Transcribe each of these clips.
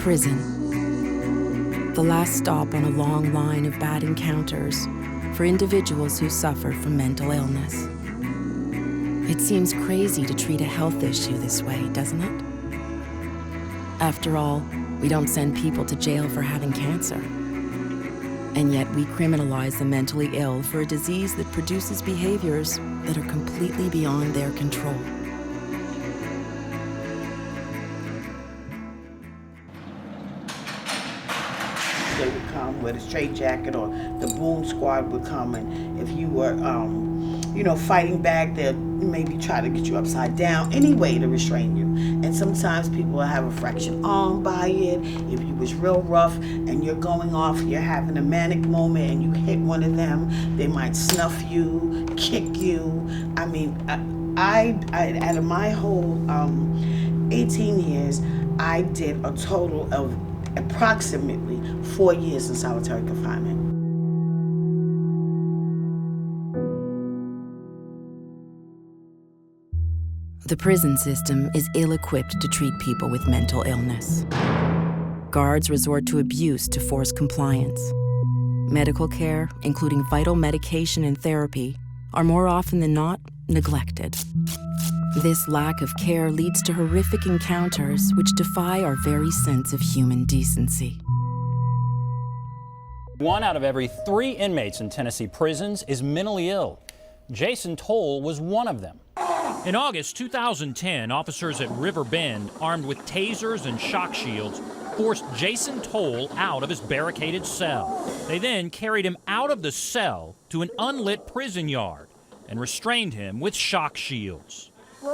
Prison. The last stop on a long line of bad encounters for individuals who suffer from mental illness. It seems crazy to treat a health issue this way, doesn't it? After all, we don't send people to jail for having cancer. And yet we criminalize the mentally ill for a disease that produces behaviors that are completely beyond their control. They would come with a straitjacket, or the boom squad would come, and if you were, fighting back, they'd maybe try to get you upside down, any way to restrain you. And sometimes people will have a fractured arm by it. If you was real rough and you're going off, you're having a manic moment and you hit one of them, they might snuff you, kick you. I mean, I out of my whole 18 years, I did a total of approximately 4 years in solitary confinement. The prison system is ill-equipped to treat people with mental illness. Guards resort to abuse to force compliance. Medical care, including vital medication and therapy, are more often than not neglected. This lack of care leads to horrific encounters which defy our very sense of human decency. 1 out of every 3 inmates in Tennessee prisons is mentally ill. Jason Toll was one of them. In August 2010, officers at River Bend, armed with tasers and shock shields, forced Jason Toll out of his barricaded cell. They then carried him out of the cell to an unlit prison yard and restrained him with shock shields. We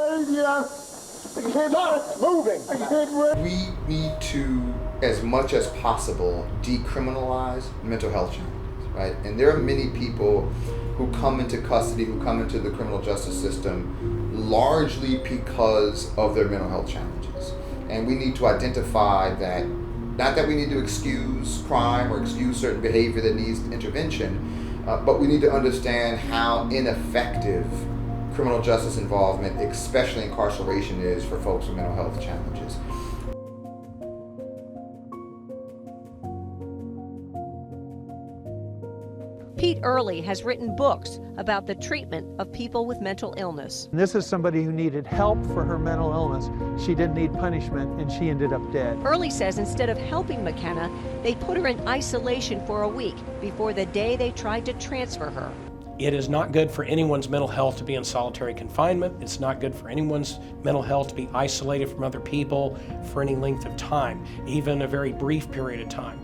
need to, as much as possible, decriminalize mental health challenges, right? And there are many people who come into custody, who come into the criminal justice system largely because of their mental health challenges. And we need to identify that, not that we need to excuse crime or excuse certain behavior that needs intervention, but we need to understand how ineffective criminal justice involvement, especially incarceration, is for folks with mental health challenges. Pete Early has written books about the treatment of people with mental illness. This is somebody who needed help for her mental illness. She didn't need punishment, and she ended up dead. Early says instead of helping McKenna, they put her in isolation for a week before the day they tried to transfer her. It is not good for anyone's mental health to be in solitary confinement. It's not good for anyone's mental health to be isolated from other people for any length of time, even a very brief period of time.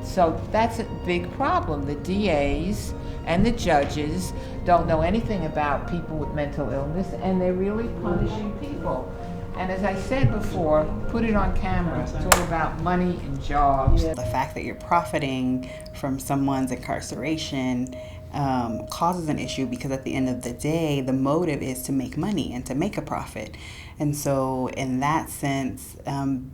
So that's a big problem. The DAs and the judges don't know anything about people with mental illness, and they're really punishing people. And as I said before, put it on camera. It's all about money and jobs. The fact that you're profiting from someone's incarceration causes an issue, because at the end of the day, the motive is to make money and to make a profit. And so in that sense,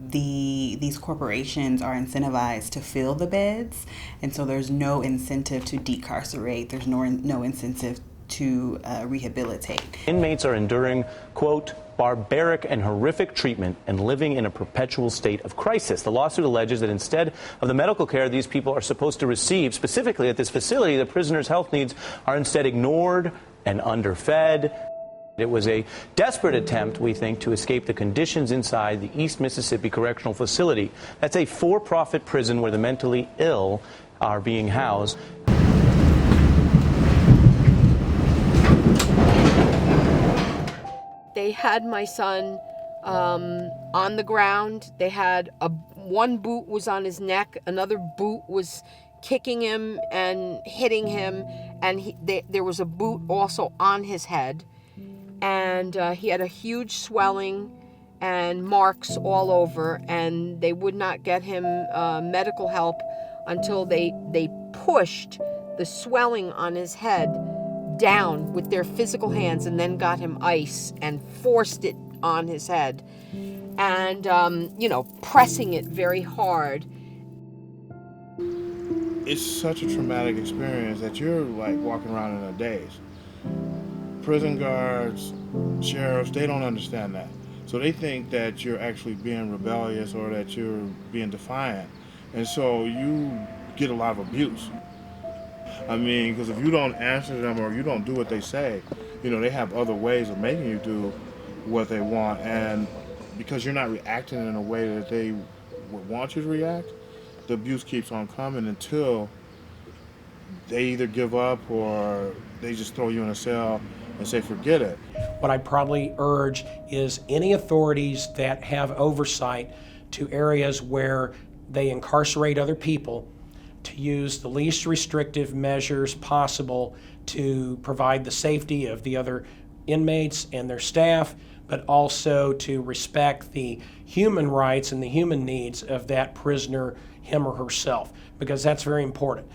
these corporations are incentivized to fill the beds. And so there's no incentive to decarcerate. There's no incentive to rehabilitate. Inmates are enduring, quote, barbaric and horrific treatment and living in a perpetual state of crisis. The lawsuit alleges that instead of the medical care these people are supposed to receive, specifically at this facility, the prisoners' health needs are instead ignored and underfed. It was a desperate attempt, we think, to escape the conditions inside the East Mississippi Correctional Facility. That's a for-profit prison where the mentally ill are being housed. They had my son on the ground. They had one boot was on his neck, another boot was kicking him and hitting him, and there was a boot also on his head. And he had a huge swelling and marks all over, and they would not get him medical help until they pushed the swelling on his head down with their physical hands, and then got him ice and forced it on his head, and pressing it very hard. It's such a traumatic experience that you're like walking around in a daze. Prison guards, sheriffs, they don't understand that. So they think that you're actually being rebellious or that you're being defiant. And so you get a lot of abuse. I mean, because if you don't answer them or you don't do what they say, you know, they have other ways of making you do what they want. And because you're not reacting in a way that they would want you to react, the abuse keeps on coming until they either give up or they just throw you in a cell and say, forget it. What I probably urge is any authorities that have oversight to areas where they incarcerate other people to use the least restrictive measures possible to provide the safety of the other inmates and their staff, but also to respect the human rights and the human needs of that prisoner, him or herself, because that's very important.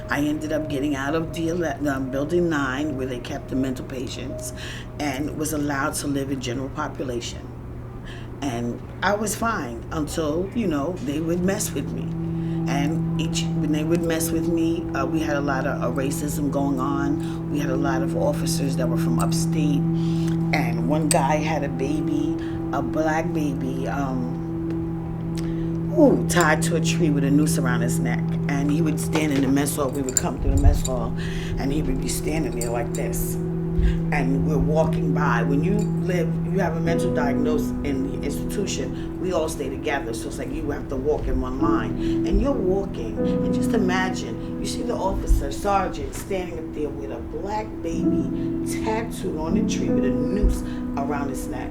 I ended up getting out of Building 9, where they kept the mental patients, and was allowed to live in general population. And I was fine until, you know, they would mess with me. And when they would mess with me, we had a lot of racism going on. We had a lot of officers that were from upstate. And one guy had a baby, a black baby, tied to a tree with a noose around his neck. And he would stand in the mess hall. We would come through the mess hall, and he would be standing there like this. And we're walking by. When you have a mental diagnosis in the institution, we all stay together. So it's like you have to walk in one line. And you're walking, and just imagine, you see the officer, sergeant, standing up there with a black baby tattooed on the tree with a noose around his neck.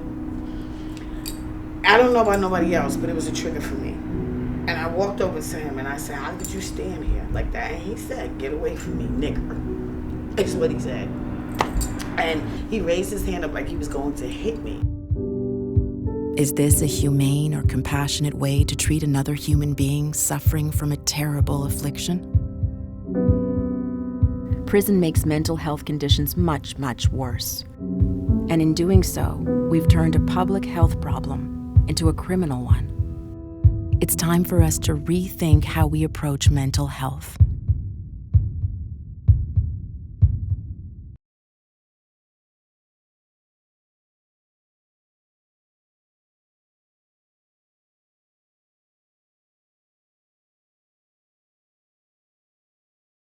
I don't know about nobody else, but it was a trigger for me. And I walked over to him and I said, how could you stand here like that? And he said, get away from me, nigger. That's what he said. And he raised his hand up like he was going to hit me. Is this a humane or compassionate way to treat another human being suffering from a terrible affliction? Prison makes mental health conditions much, much worse. And in doing so, we've turned a public health problem into a criminal one. It's time for us to rethink how we approach mental health.